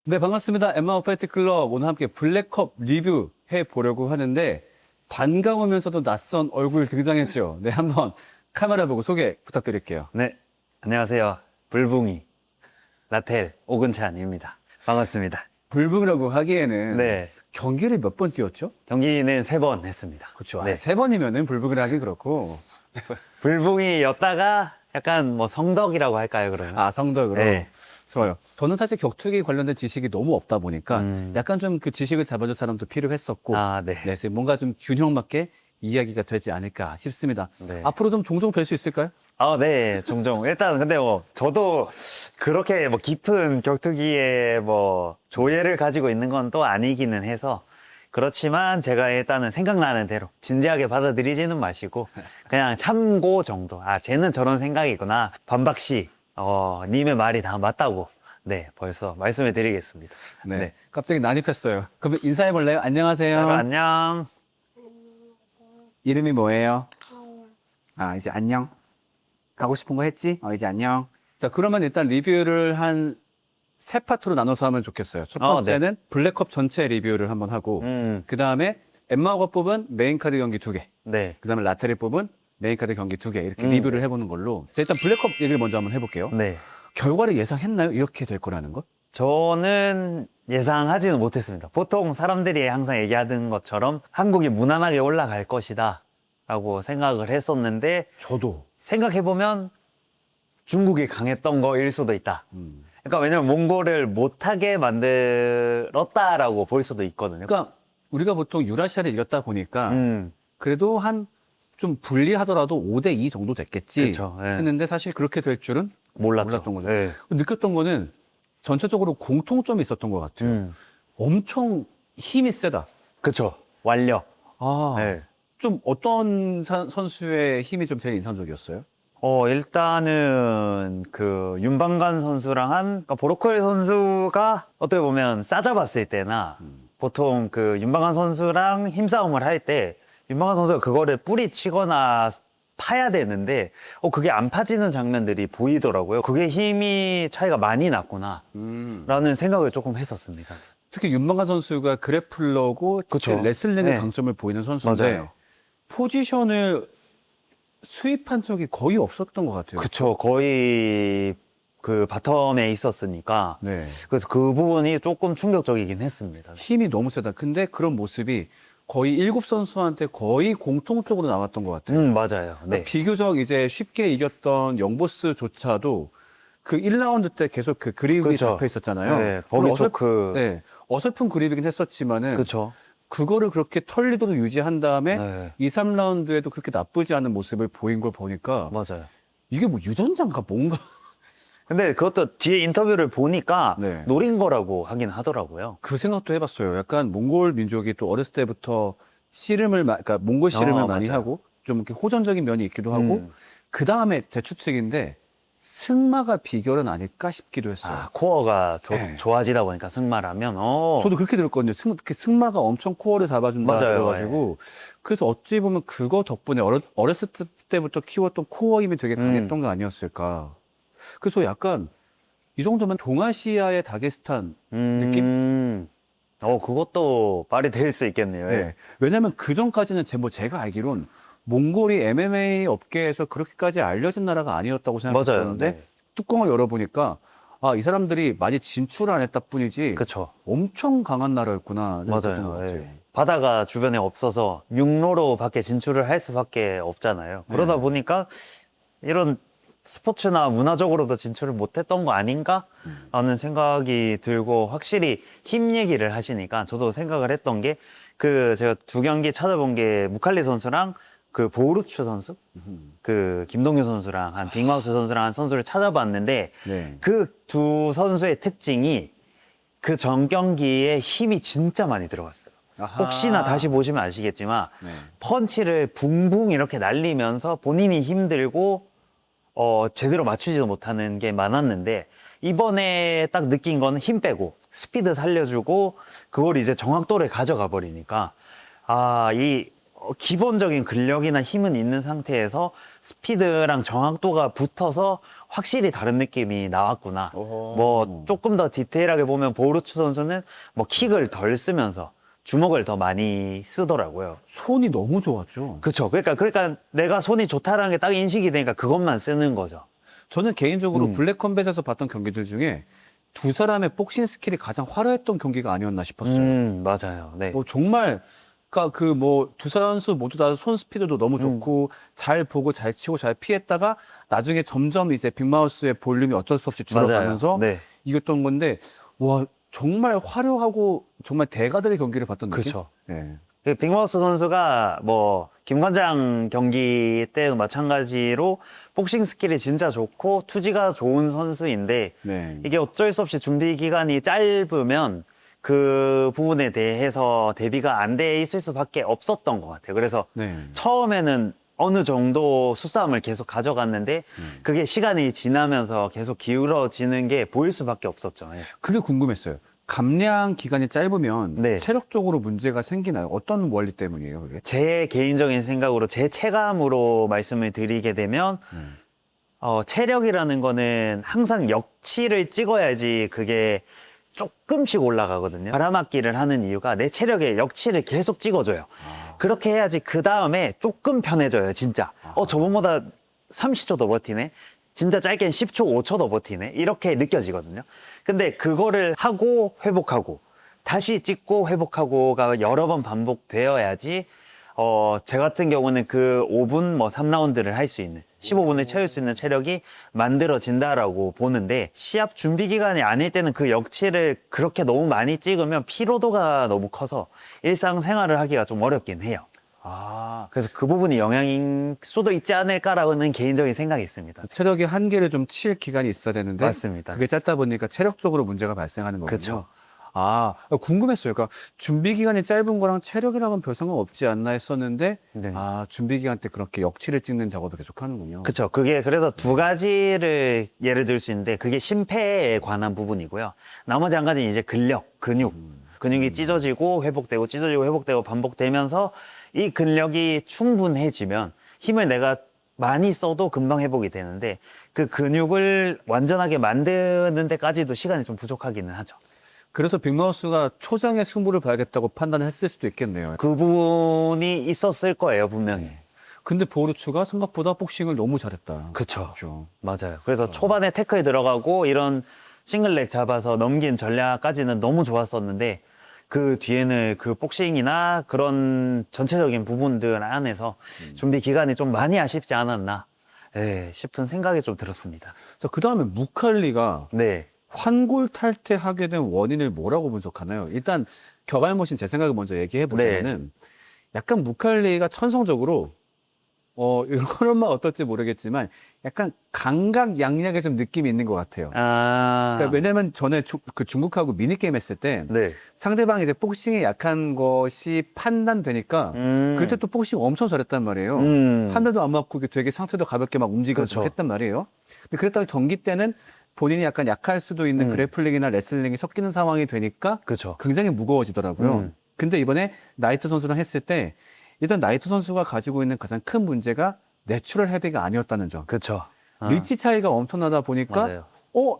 네, 반갑습니다. 엠마 파이트 클럽. 오늘 함께 블랙컵 리뷰 해보려고 하는데, 반가우면서도 낯선 얼굴 등장했죠. 네, 한번 카메라 보고 소개 부탁드릴게요. 네, 안녕하세요. 불붕이 라텔 오근찬입니다. 반갑습니다. 불붕이라고 하기에는 네, 경기를 몇 번 뛰었죠? 경기는 3번 했습니다. 그렇죠. 네, 세 번이면은 불붕이라 하기 그렇고. 불붕이였다가 약간 뭐 성덕이라고 할까요, 그러면? 아, 성덕으로. 네. 좋아요. 저는 사실 격투기 관련된 지식이 너무 없다 보니까 약간 좀 그 지식을 잡아줄 사람도 필요했었고, 아, 네. 네, 그래서 뭔가 좀 균형 맞게 이야기가 되지 않을까 싶습니다. 네. 앞으로 좀 종종 뵐 수 있을까요? 아, 네, 종종. 일단 근데 뭐 저도 그렇게 뭐 깊은 격투기에 뭐 조예를 가지고 있는 건 또 아니기는 해서 그렇지만 제가 일단은 생각나는 대로 진지하게 받아들이지는 마시고 그냥 참고 정도. 아, 쟤는 저런 생각이구나. 반박시 님의 말이 다 맞다고. 네, 벌써 말씀을 드리겠습니다. 네. 네. 갑자기 난입했어요. 그럼 인사해볼래요? 안녕하세요. 자, 그럼 안녕. 이름이 뭐예요? 이제 안녕. 가고 싶은 거 했지? 이제 안녕. 자, 그러면 일단 리뷰를 한 세 파트로 나눠서 하면 좋겠어요. 첫 네. 번째는 블랙컵 전체 리뷰를 한번 하고, 그 다음에 엠마오가 뽑은 메인카드 경기 2개, 네. 그 다음에 라텔이 뽑은 메인카드 경기 2개, 이렇게 리뷰를 해보는 걸로. 자, 일단 블랙컵 얘기를 먼저 한번 해볼게요. 네. 결과를 예상했나요? 이렇게 될 거라는 거? 저는 예상하지는 못했습니다. 보통 사람들이 항상 얘기하는 것처럼 한국이 무난하게 올라갈 것이다 라고 생각을 했었는데 저도. 생각해보면 중국이 강했던 거일 수도 있다. 그러니까 왜냐면 몽골을 못하게 만들었다라고 볼 수도 있거든요. 그러니까 우리가 보통 유라시아를 이겼다 보니까 음, 그래도 한 좀 불리하더라도 5대2 정도 됐겠지 그쵸, 예. 했는데 사실 그렇게 될 줄은 몰랐죠. 몰랐던 거죠. 예. 느꼈던 거는 전체적으로 공통점이 있었던 것 같아요. 엄청 힘이 세다. 그쵸. 완력. 예. 좀 어떤 선수의 힘이 좀 제일 인상적이었어요? 일단은 그 윤방간 선수랑 그러니까 보로콜 선수가 어떻게 보면 싸잡았을 때나 보통 그 윤방간 선수랑 힘싸움을 할 때 윤방간 선수가 그거를 뿌리치거나 파야 되는데 그게 안 파지는 장면들이 보이더라고요. 그게 힘이 차이가 많이 났구나 라는 생각을 조금 했었습니다. 특히 윤만관 선수가 그래플러고 그쵸. 레슬링의 네. 강점을 보이는 선수인데 맞아요. 포지션을 수입한 적이 거의 없었던 것 같아요. 그쵸. 거의 그 바텀에 있었으니까 네. 그래서 그 부분이 조금 충격적이긴 했습니다. 힘이 너무 세다. 근데 그런 모습이 거의 7선수한테 거의 공통적으로 나왔던 것 같아요. 맞아요. 네. 비교적 이제 쉽게 이겼던 영보스조차도 그 1라운드 때 계속 그 그립이 그쵸. 잡혀 있었잖아요. 네, 버기 초크. 네, 어설픈 그립이긴 했었지만은 그쵸. 그거를 그렇게 털리도록 유지한 다음에 네. 2, 3라운드에도 그렇게 나쁘지 않은 모습을 보인 걸 보니까 맞아요. 이게 뭐 유전자인가 뭔가. 근데 그것도 뒤에 인터뷰를 보니까 네. 노린 거라고 하긴 하더라고요. 그 생각도 해봤어요. 약간 몽골 민족이 또 어렸을 때부터 씨름을, 그러니까 몽골 씨름을 많이 맞아요. 하고 좀 이렇게 호전적인 면이 있기도 하고 그 다음에 제 추측인데 승마가 비결은 아닐까 싶기도 했어요. 코어가 네. 좋아지다 보니까 승마라면, 저도 그렇게 들었거든요. 특히 승마가 엄청 코어를 잡아준다 맞아요. 그래가지고 그래서 어찌 보면 그거 덕분에 어렸을 때부터 키웠던 코어 힘이 되게 강했던 거 아니었을까. 그래서 약간 이 정도면 동아시아의 다게스탄 느낌? 그것도 말이 될 수 있겠네요. 네. 예. 왜냐면 그 전까지는 제가 알기론 몽골이 MMA 업계에서 그렇게까지 알려진 나라가 아니었다고 생각했었는데 맞아요. 네. 뚜껑을 열어보니까 이 사람들이 많이 진출 안 했다 뿐이지 그쵸. 엄청 강한 나라였구나. 느꼈던 것 맞아요. 같아요. 예. 바다가 주변에 없어서 육로로 밖에 진출을 할 수밖에 없잖아요. 그러다 네. 보니까 이런 스포츠나 문화적으로도 진출을 못했던 거 아닌가? 라는 생각이 들고 확실히 힘 얘기를 하시니까 저도 생각을 했던 게 제가 두 경기 찾아본 게 무칼리 선수랑 그 보우루추 선수? 그 김동규 선수랑 빅마우스 선수랑 한 선수를 찾아봤는데 네. 그 두 선수의 특징이 그 전 경기에 힘이 진짜 많이 들어갔어요. 아하. 혹시나 다시 보시면 아시겠지만 네. 펀치를 붕붕 이렇게 날리면서 본인이 힘들고 제대로 맞추지도 못하는 게 많았는데 이번에 딱 느낀 거는 힘 빼고 스피드 살려주고 그걸 이제 정확도를 가져가 버리니까 이 기본적인 근력이나 힘은 있는 상태에서 스피드랑 정확도가 붙어서 확실히 다른 느낌이 나왔구나. 뭐 조금 더 디테일하게 보면 보루츠 선수는 뭐 킥을 덜 쓰면서 주먹을 더 많이 쓰더라고요. 손이 너무 좋았죠. 그쵸. 그러니까 내가 손이 좋다라는 게 딱 인식이 되니까 그것만 쓰는 거죠. 저는 개인적으로 블랙 컴뱃에서 봤던 경기들 중에 두 사람의 복싱 스킬이 가장 화려했던 경기가 아니었나 싶었어요. 맞아요. 네. 정말 그러니까 그 뭐 두 선수 모두 다 손 스피드도 너무 좋고 잘 보고 잘 치고 잘 피했다가 나중에 점점 이제 빅마우스의 볼륨이 어쩔 수 없이 줄어가면서 네. 이겼던 건데 와 정말 화려하고 정말 대가들의 경기를 봤던 느낌. 그쵸. 예. 그 빅마우스 선수가 뭐 김관장 경기 때도 마찬가지로 복싱 스킬이 진짜 좋고 투지가 좋은 선수인데 네. 이게 어쩔 수 없이 준비 기간이 짧으면 그 부분에 대해서 대비가 안 돼 있을 수밖에 없었던 것 같아요. 그래서 네. 처음에는 어느 정도 수싸움을 계속 가져갔는데 그게 시간이 지나면서 계속 기울어지는 게 보일 수밖에 없었죠. 예. 그게 궁금했어요. 감량 기간이 짧으면 네. 체력적으로 문제가 생기나요? 어떤 원리 때문이에요, 그게? 제 개인적인 생각으로 제 체감으로 말씀을 드리게 되면 체력이라는 거는 항상 역치를 찍어야지 그게 조금씩 올라가거든요. 바람막기를 하는 이유가 내 체력에 역치를 계속 찍어줘요. 그렇게 해야지 그 다음에 조금 편해져요, 진짜. 저번보다 30초 더 버티네? 진짜 짧게는 10초, 5초 더 버티네? 이렇게 느껴지거든요. 근데 그거를 하고 회복하고 다시 찍고 회복하고가 여러 번 반복되어야지 제 같은 경우는 그 5분 뭐 3라운드를 할 수 있는 15분을 채울 수 있는 체력이 만들어진다라고 보는데 시합 준비 기간이 아닐 때는 그 역치를 그렇게 너무 많이 찍으면 피로도가 너무 커서 일상생활을 하기가 좀 어렵긴 해요. 그래서 그 부분이 영향일 수도 있지 않을까라는 개인적인 생각이 있습니다. 체력의 한계를 좀 칠 기간이 있어야 되는데 맞습니다. 그게 짧다 보니까 체력적으로 문제가 발생하는 거군요. 그쵸. 궁금했어요. 그러니까 준비 기간이 짧은 거랑 체력이랑은 별 상관없지 않나 했었는데 네. 준비 기간 때 그렇게 역치를 찍는 작업을 계속 하는군요. 그쵸. 그게 그래서 두 가지를 예를 들 수 있는데 그게 심폐에 관한 부분이고요. 나머지 한 가지는 이제 근력, 근육이 찢어지고 회복되고 찢어지고 회복되고 반복되면서 이 근력이 충분해지면 힘을 내가 많이 써도 금방 회복이 되는데 그 근육을 완전하게 만드는 데까지도 시간이 좀 부족하기는 하죠. 그래서 빅마우스가 초장의 승부를 봐야겠다고 판단했을 수도 있겠네요. 그 부분이 있었을 거예요, 분명히. 근데 보르츠가 생각보다 복싱을 너무 잘했다. 그쵸. 그렇죠. 맞아요. 그래서 초반에 태클 들어가고 이런 싱글렉 잡아서 넘긴 전략까지는 너무 좋았었는데 그 뒤에는 그 복싱이나 그런 전체적인 부분들 안에서 준비 기간이 좀 많이 아쉽지 않았나 싶은 생각이 좀 들었습니다. 자, 그 다음에 무칼리가 네. 환골탈퇴하게 된 원인을 뭐라고 분석하나요? 일단 격알못인 제 생각을 먼저 얘기해 보자면은 약간 무칼리가 천성적으로 이런 말 어떨지 모르겠지만 약간 강각양약의 좀 느낌이 있는 것 같아요. 그러니까 왜냐면 전에 그 중국하고 미니게임 했을 때 네. 상대방이 이제 복싱에 약한 것이 판단되니까 그때 또 복싱 엄청 잘했단 말이에요. 한 대도 안 맞고 되게 상체도 가볍게 막 움직이고 그쵸. 했단 말이에요. 근데 그랬다가 경기 때는 본인이 약간 약할 수도 있는 그래플링이나 레슬링이 섞이는 상황이 되니까 그쵸. 굉장히 무거워지더라고요. 근데 이번에 나이트 선수랑 했을 때 일단 나이트 선수가 가지고 있는 가장 큰 문제가 내추럴 헤비가 아니었다는 점. 그쵸. 리치 차이가 엄청나다 보니까 맞아요.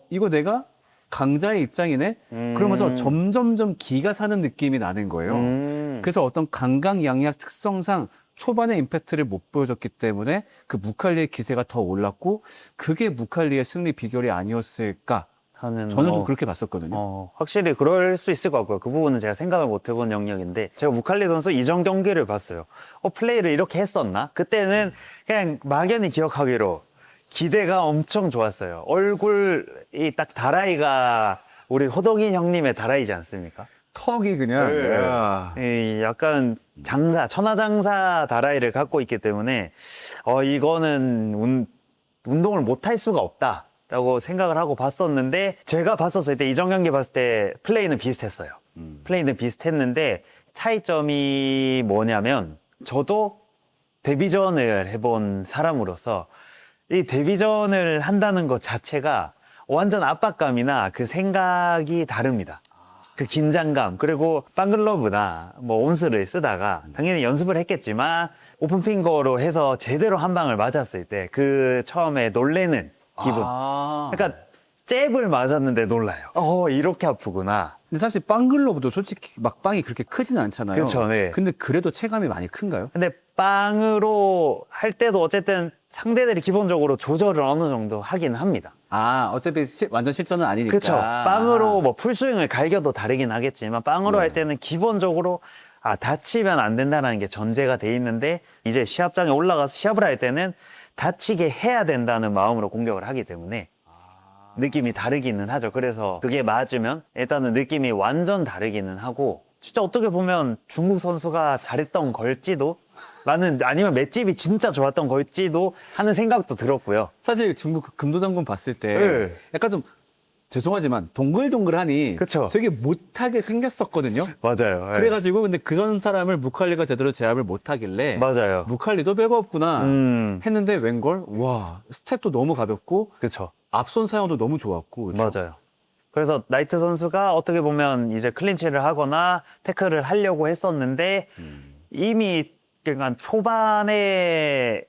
이거 내가 강자의 입장이네? 그러면서 점점점 기가 사는 느낌이 나는 거예요. 그래서 어떤 강강약약 특성상 초반에 임팩트를 못 보여줬기 때문에 그 무칼리의 기세가 더 올랐고 그게 무칼리의 승리 비결이 아니었을까? 하는 저는 좀 그렇게 봤었거든요. 확실히 그럴 수 있을 것 같고요. 그 부분은 제가 생각을 못 해본 영역인데 제가 무칼리 선수 이전 경기를 봤어요. 플레이를 이렇게 했었나? 그때는 그냥 막연히 기억하기로 기대가 엄청 좋았어요. 얼굴이 딱 다라이가 우리 호동이 형님의 다라이지 않습니까? 턱이 그냥 네. 야. 약간 천하장사 다라이를 갖고 있기 때문에 이거는 운동을 못 할 수가 없다. 라고 생각을 하고 봤었는데 제가 봤었을 때 이전 경기 봤을 때 플레이는 비슷했어요. 플레이는 비슷했는데 차이점이 뭐냐면 저도 데뷔전을 해본 사람으로서 이 데뷔전을 한다는 것 자체가 완전 압박감이나 그 생각이 다릅니다. 그 긴장감, 그리고 빵글러브나 뭐 온스를 쓰다가 당연히 연습을 했겠지만 오픈핑거로 해서 제대로 한 방을 맞았을 때 그 처음에 놀래는 기분. 아. 그러니까 잽을 맞았는데 놀라요. 이렇게 아프구나. 근데 사실 빵글러브도 솔직히 막 빵이 그렇게 크진 않잖아요. 그렇죠, 네. 근데 그래도 체감이 많이 큰가요? 근데 빵으로 할 때도 어쨌든 상대들이 기본적으로 조절을 어느 정도 하긴 합니다. 아, 어차피 완전 실전은 아니니까. 그렇죠. 빵으로 뭐 풀스윙을 갈겨도 다르긴 하겠지만 빵으로 네. 할 때는 기본적으로 다치면 안 된다는 게 전제가 돼 있는데 이제 시합장에 올라가서 시합을 할 때는 다치게 해야 된다는 마음으로 공격을 하기 때문에 느낌이 다르기는 하죠. 그래서 그게 맞으면 일단은 느낌이 완전 다르기는 하고 진짜 어떻게 보면 중국 선수가 잘했던 걸지도 라는 아니면 맷집이 진짜 좋았던 걸지도 하는 생각도 들었고요. 사실 중국 그 금도장군 봤을 때 네. 약간 좀 죄송하지만 동글동글하니 그쵸. 되게 못하게 생겼었거든요. 맞아요. 네. 그래가지고 근데 그런 사람을 무칼리가 제대로 제압을 못하길래 맞아요. 무칼리도 별거 없구나 했는데 웬걸 와 스텝도 너무 가볍고 그쵸. 앞손 사용도 너무 좋았고 그쵸? 맞아요. 그래서 나이트 선수가 어떻게 보면 이제 클린치를 하거나 태클을 하려고 했었는데 이미 그러니까 초반에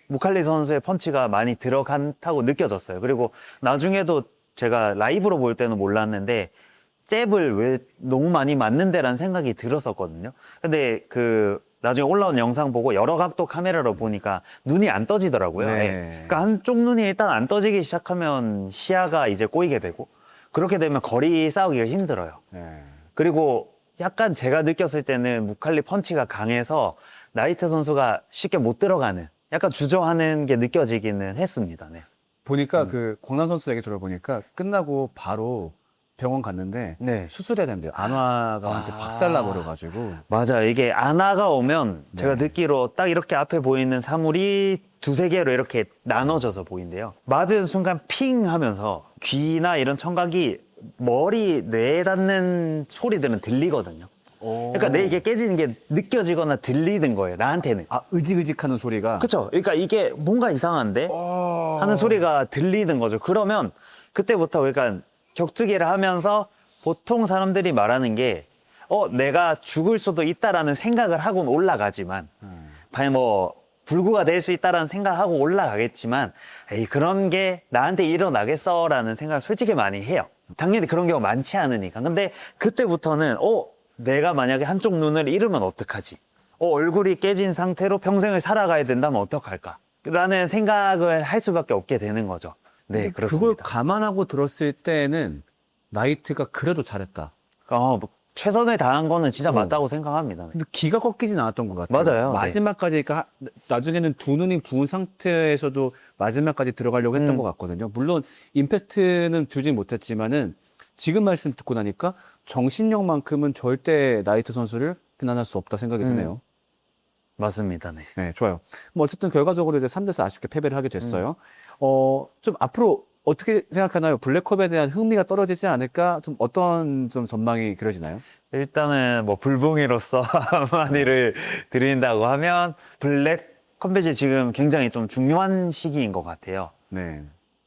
무칼리 선수의 펀치가 많이 들어간다고 느껴졌어요. 그리고 나중에도 제가 라이브로 볼 때는 몰랐는데 잽을 왜 너무 많이 맞는데라는 생각이 들었었거든요. 근데 그 나중에 올라온 영상 보고 여러 각도 카메라로 보니까 눈이 안 떠지더라고요. 네. 네. 그러니까 한쪽 눈이 일단 안 떠지기 시작하면 시야가 이제 꼬이게 되고 그렇게 되면 거리 싸우기가 힘들어요. 네. 그리고 약간 제가 느꼈을 때는 무칼리 펀치가 강해서 나이트 선수가 쉽게 못 들어가는 약간 주저하는 게 느껴지기는 했습니다. 네. 보니까 그 공남 선수 얘기 들어보니까 끝나고 바로 병원 갔는데 네. 수술해야 된대요. 안화가한테 아. 박살나 버려가지고. 맞아요. 이게 안화가 오면 제가 네. 듣기로 딱 이렇게 앞에 보이는 사물이 두세 개로 이렇게 나눠져서 보인대요. 맞은 순간 핑 하면서 귀나 이런 청각이 머리, 뇌에 닿는 소리들은 들리거든요. 그러니까 내 이게 깨지는 게 느껴지거나 들리는 거예요. 나한테는. 아 의직의직하는 소리가. 그렇죠. 그러니까 이게 뭔가 이상한데 하는 소리가 들리는 거죠. 그러면 그때부터 그러니까 격투기를 하면서 보통 사람들이 말하는 게 내가 죽을 수도 있다라는 생각을 하고 올라가지만 과연 뭐 불구가 될 수 있다라는 생각하고 올라가겠지만 에이 그런 게 나한테 일어나겠어라는 생각을 솔직히 많이 해요. 당연히 그런 경우 많지 않으니까. 근데 그때부터는 내가 만약에 한쪽 눈을 잃으면 어떡하지? 얼굴이 깨진 상태로 평생을 살아가야 된다면 어떡할까? 라는 생각을 할 수밖에 없게 되는 거죠. 네, 그걸 그렇습니다. 감안하고 들었을 때는 나이트가 그래도 잘했다. 뭐 최선을 다한 거는 진짜 맞다고 생각합니다. 근데 기가 꺾이진 않았던 것 같아요. 맞아요. 마지막까지, 그러니까 나중에는 두 눈이 부은 상태에서도 마지막까지 들어가려고 했던 것 같거든요. 물론 임팩트는 주진 못했지만은 지금 말씀 듣고 나니까 정신력만큼은 절대 나이트 선수를 비난할 수 없다 생각이 드네요. 맞습니다. 네. 네, 좋아요. 뭐 어쨌든 결과적으로 이제 3대4 아쉽게 패배를 하게 됐어요. 좀 앞으로 어떻게 생각하나요? 블랙컵에 대한 흥미가 떨어지지 않을까? 좀 어떤 좀 전망이 그려지나요? 일단은 뭐 불봉이로서 한마디를 드린다고 하면 블랙 컴뱃이 지금 굉장히 좀 중요한 시기인 것 같아요. 네.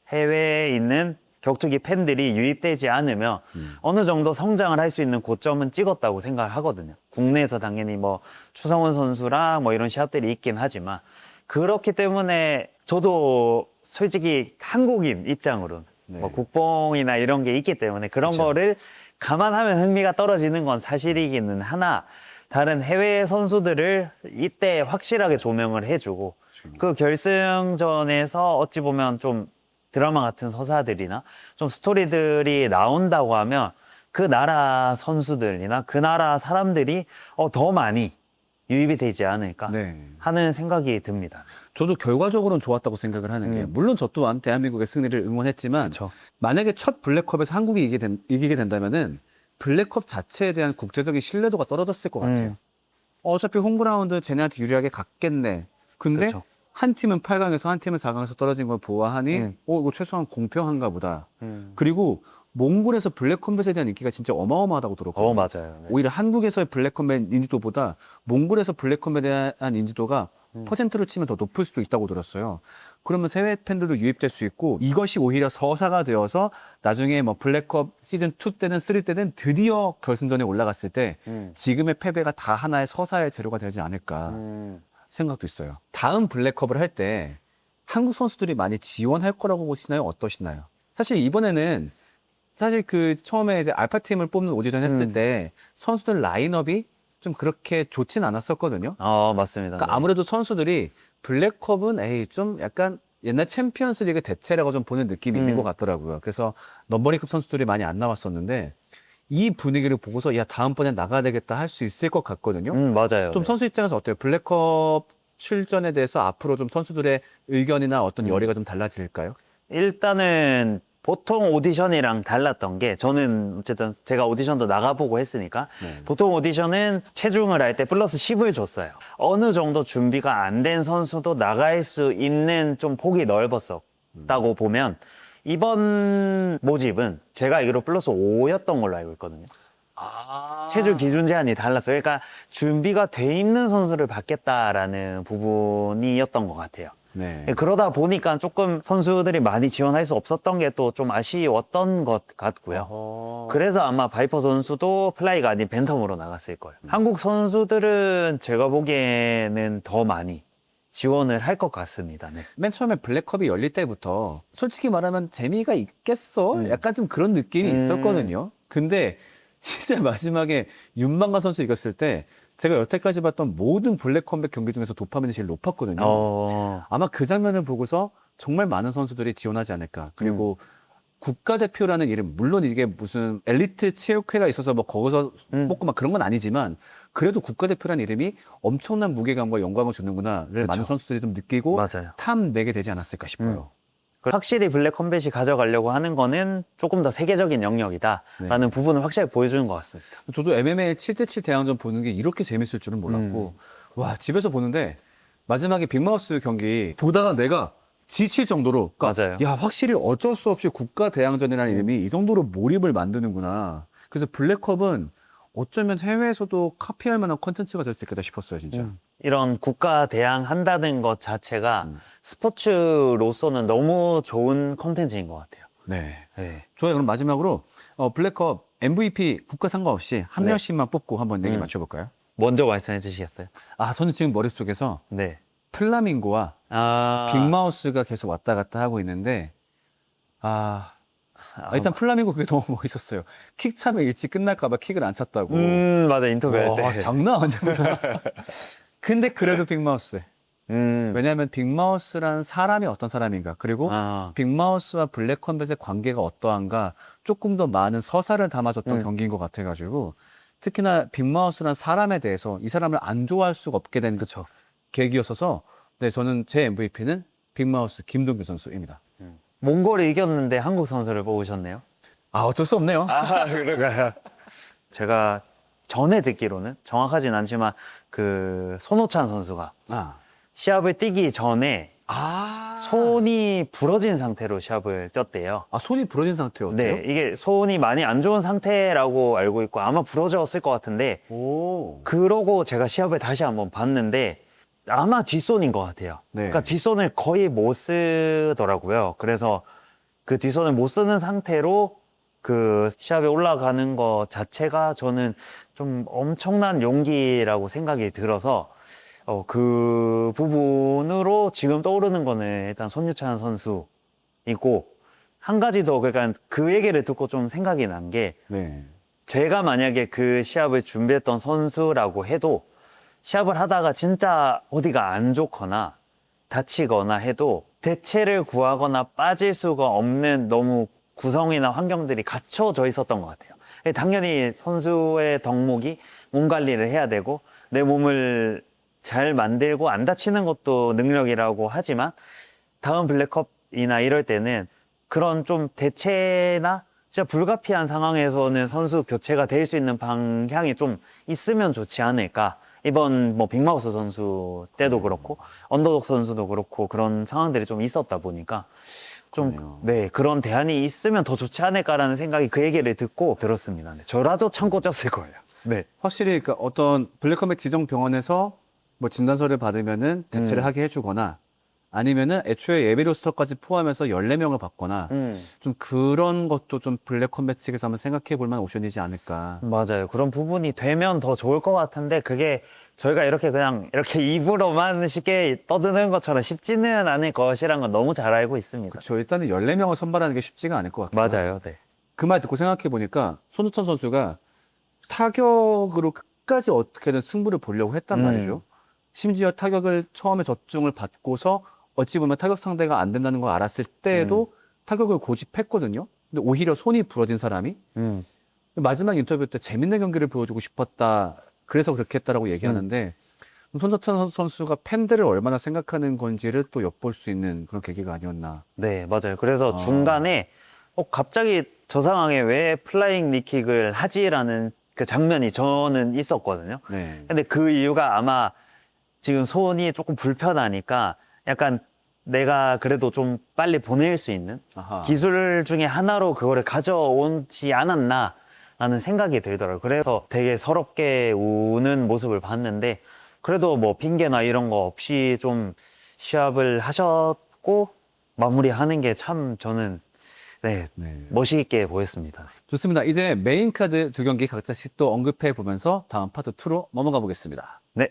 해외에 있는 격투기 팬들이 유입되지 않으면 어느 정도 성장을 할 수 있는 고점은 찍었다고 생각을 하거든요. 국내에서 당연히 뭐 추성훈 선수랑 뭐 이런 시합들이 있긴 하지만 그렇기 때문에 저도 솔직히 한국인 입장으로는 네. 뭐 국뽕이나 이런 게 있기 때문에 그런 그쵸. 거를 감안하면 흥미가 떨어지는 건 사실이기는 하나 다른 해외 선수들을 이때 확실하게 조명을 해주고 그 결승전에서 어찌 보면 좀 드라마 같은 서사들이나 좀 스토리들이 나온다고 하면 그 나라 선수들이나 그 나라 사람들이 더 많이 유입이 되지 않을까 네. 하는 생각이 듭니다. 저도 결과적으로는 좋았다고 생각을 하는 게, 물론 저 또한 대한민국의 승리를 응원했지만, 그쵸. 만약에 첫 블랙컵에서 한국이 이기게 된다면은, 블랙컵 자체에 대한 국제적인 신뢰도가 떨어졌을 것 같아요. 어차피 홈그라운드 쟤네한테 유리하게 갔겠네. 근데 그쵸. 한 팀은 8강에서 한 팀은 4강에서 떨어진 걸 보아하니, 이거 최소한 공평한가 보다. 그리고 몽골에서 블랙컴뱃에 대한 인기가 진짜 어마어마하다고 들었거든요. 맞아요. 네. 오히려 한국에서의 블랙컴뱃 인지도보다 몽골에서 블랙컴뱃에 대한 인지도가 퍼센트로 치면 더 높을 수도 있다고 들었어요. 그러면 해외 팬들도 유입될 수 있고 이것이 오히려 서사가 되어서 나중에 뭐 블랙컵 시즌 2 때는 3 때는 드디어 결승전에 올라갔을 때 지금의 패배가 다 하나의 서사의 재료가 되지 않을까 생각도 있어요. 다음 블랙컵을 할 때 한국 선수들이 많이 지원할 거라고 보시나요? 어떠시나요? 사실 이번에는 사실 그 처음에 이제 알파팀을 뽑는 오디션 했을 때 선수들 라인업이 좀 그렇게 좋진 않았었거든요. 맞습니다. 그러니까 네. 아무래도 선수들이 블랙컵은 에이 좀 약간 옛날 챔피언스 리그 대체라고 좀 보는 느낌이 있는 것 같더라고요. 그래서 넘버링급 선수들이 많이 안 나왔었는데 이 분위기를 보고서 야 다음번에 나가야 되겠다 할 수 있을 것 같거든요. 맞아요. 좀 네. 선수 입장에서 어때요? 블랙컵 출전에 대해서 앞으로 좀 선수들의 의견이나 어떤 열의가 좀 달라질까요? 일단은 보통 오디션이랑 달랐던 게 저는 어쨌든 제가 오디션도 나가보고 했으니까 네. 보통 오디션은 체중을 할 때 플러스 10을 줬어요. 어느 정도 준비가 안 된 선수도 나갈 수 있는 좀 폭이 넓었었다고 보면 이번 모집은 제가 알기로 플러스 5였던 걸로 알고 있거든요. 체중 기준 제한이 달랐어요. 그러니까 준비가 돼 있는 선수를 받겠다라는 부분이었던 것 같아요. 네. 그러다 보니까 조금 선수들이 많이 지원할 수 없었던 게 또 좀 아쉬웠던 것 같고요. 그래서 아마 바이퍼 선수도 플라이가 아닌 벤텀으로 나갔을 거예요. 한국 선수들은 제가 보기에는 더 많이 지원을 할 것 같습니다. 네. 맨 처음에 블랙컵이 열릴 때부터 솔직히 말하면 재미가 있겠어? 약간 좀 그런 느낌이 있었거든요. 근데 진짜 마지막에 윤만가 선수 이겼을 때 제가 여태까지 봤던 모든 블랙 컴백 경기 중에서 도파민이 제일 높았거든요. 아마 그 장면을 보고서 정말 많은 선수들이 지원하지 않을까. 그리고 국가대표라는 이름, 물론 이게 무슨 엘리트 체육회가 있어서 뭐 거기서 뽑고 막 그런 건 아니지만 그래도 국가대표라는 이름이 엄청난 무게감과 영광을 주는구나를 많은 선수들이 좀 느끼고 맞아요. 탐내게 되지 않았을까 싶어요. 확실히 블랙 컴뱃이 가져가려고 하는 거는 조금 더 세계적인 영역이다라는 부분을 확실히 보여주는 것 같습니다. 저도 MMA 7대7 대항전 보는 게 이렇게 재밌을 줄은 몰랐고 와 집에서 보는데 마지막에 빅마우스 경기 보다가 내가 지칠 정도로 그러니까 맞아요. 야 확실히 어쩔 수 없이 국가 대항전이라는 이름이 이 정도로 몰입을 만드는구나. 그래서 블랙컵은 어쩌면 해외에서도 카피할 만한 콘텐츠가 될 수 있겠다 싶었어요 진짜. 이런 국가 대항 한다는 것 자체가 스포츠로서는 너무 좋은 콘텐츠인 것 같아요. 네. 네. 좋아요. 그럼 마지막으로 블랙컵 MVP 국가 상관없이 한 네. 명씩만 뽑고 한번 얘기 맞춰볼까요? 먼저 말씀해 주시겠어요? 아 저는 지금 머릿속에서 네. 플라밍고와 빅마우스가 계속 왔다 갔다 하고 있는데 일단 플라밍고 그게 너무 멋있었어요. 킥 차면 일찍 끝날까봐 킥을 안 찼다고. 맞아, 인터뷰할 와, 때. 장난 아니야. 근데 그래도 빅마우스. 왜냐하면 빅마우스라는 사람이 어떤 사람인가, 그리고 빅마우스와 블랙컴뱃의 관계가 어떠한가 조금 더 많은 서사를 담아줬던 경기인 것 같아가지고 특히나 빅마우스라는 사람에 대해서 이 사람을 안 좋아할 수가 없게 된 계기였어서 네, 저는 제 MVP는 빅마우스 김동규 선수입니다. 몽골이 이겼는데 한국 선수를 뽑으셨네요. 어쩔 수 없네요. 그런가요? 제가 전에 듣기로는 정확하진 않지만 그 손호찬 선수가 시합을 뛰기 전에 손이 부러진 상태로 시합을 뛰었대요. 손이 부러진 상태였대요? 네, 이게 손이 많이 안 좋은 상태라고 알고 있고 아마 부러졌을 것 같은데 그러고 제가 시합을 다시 한번 봤는데 아마 뒷손인 것 같아요. 네. 그러니까 뒷손을 거의 못 쓰더라고요. 그래서 그 뒷손을 못 쓰는 상태로 그 시합에 올라가는 것 자체가 저는 좀 엄청난 용기라고 생각이 들어서 그 부분으로 지금 떠오르는 거는 일단 손유찬 선수이고 한 가지 더 그러니까 그 얘기를 듣고 좀 생각이 난 게 제가 만약에 그 시합을 준비했던 선수라고 해도 시합을 하다가 진짜 어디가 안 좋거나 다치거나 해도 대체를 구하거나 빠질 수가 없는 너무 구성이나 환경들이 갖춰져 있었던 것 같아요. 당연히 선수의 덕목이 몸 관리를 해야 되고 내 몸을 잘 만들고 안 다치는 것도 능력이라고 하지만 다음 블랙컵이나 이럴 때는 그런 좀 대체나 진짜 불가피한 상황에서는 선수 교체가 될 수 있는 방향이 좀 있으면 좋지 않을까. 이번 뭐 빅마우스 선수 때도 그렇고 언더독 선수도 그렇고 그런 상황들이 좀 있었다 보니까 좀 그런 대안이 있으면 더 좋지 않을까라는 생각이 그 얘기를 듣고 들었습니다. 저라도 참고 쪘을 거예요. 네. 확실히 그러니까 어떤 블랙컴뱃 지정 병원에서 뭐 진단서를 받으면은 대체를 하게 해주거나 아니면은 애초에 예비 로스터까지 포함해서 14명을 받거나 좀 그런 것도 좀 블랙 컴뱃 측에서 한번 생각해 볼 만한 옵션이지 않을까. 맞아요. 그런 부분이 되면 더 좋을 것 같은데 그게 저희가 이렇게 그냥 이렇게 입으로만 쉽게 떠드는 것처럼 쉽지는 않을 것이란 건 너무 잘 알고 있습니다. 그렇죠. 일단은 14명을 선발하는 게 쉽지가 않을 것 같아요. 맞아요. 네. 그 말 듣고 생각해 보니까 손우천 선수가 타격으로 끝까지 어떻게든 승부를 보려고 했단 말이죠. 심지어 타격을 처음에 적중을 받고서 어찌 보면 타격 상대가 안 된다는 걸 알았을 때에도 타격을 고집했거든요. 근데 오히려 손이 부러진 사람이 마지막 인터뷰 때 재밌는 경기를 보여주고 싶었다. 그래서 그렇게 했다라고 얘기하는데 손석천 선수가 팬들을 얼마나 생각하는 건지를 또 엿볼 수 있는 그런 계기가 아니었나. 네, 맞아요. 그래서 아. 중간에 갑자기 저 상황에 왜 플라잉 니킥을 하지라는 그 장면이 저는 있었거든요. 네. 근데 그 이유가 아마 지금 손이 조금 불편하니까 약간 내가 그래도 좀 빨리 보낼 수 있는 아하. 기술 중에 하나로 그거를 가져오지 않았나라는 생각이 들더라고요. 그래서 되게 서럽게 우는 모습을 봤는데 그래도 뭐 핑계나 이런 거 없이 좀 시합을 하셨고 마무리하는 게 참 저는 네, 네. 멋있게 보였습니다. 좋습니다. 이제 메인 카드 두 경기 각자씩 또 언급해 보면서 다음 파트 2로 넘어가 보겠습니다. 네.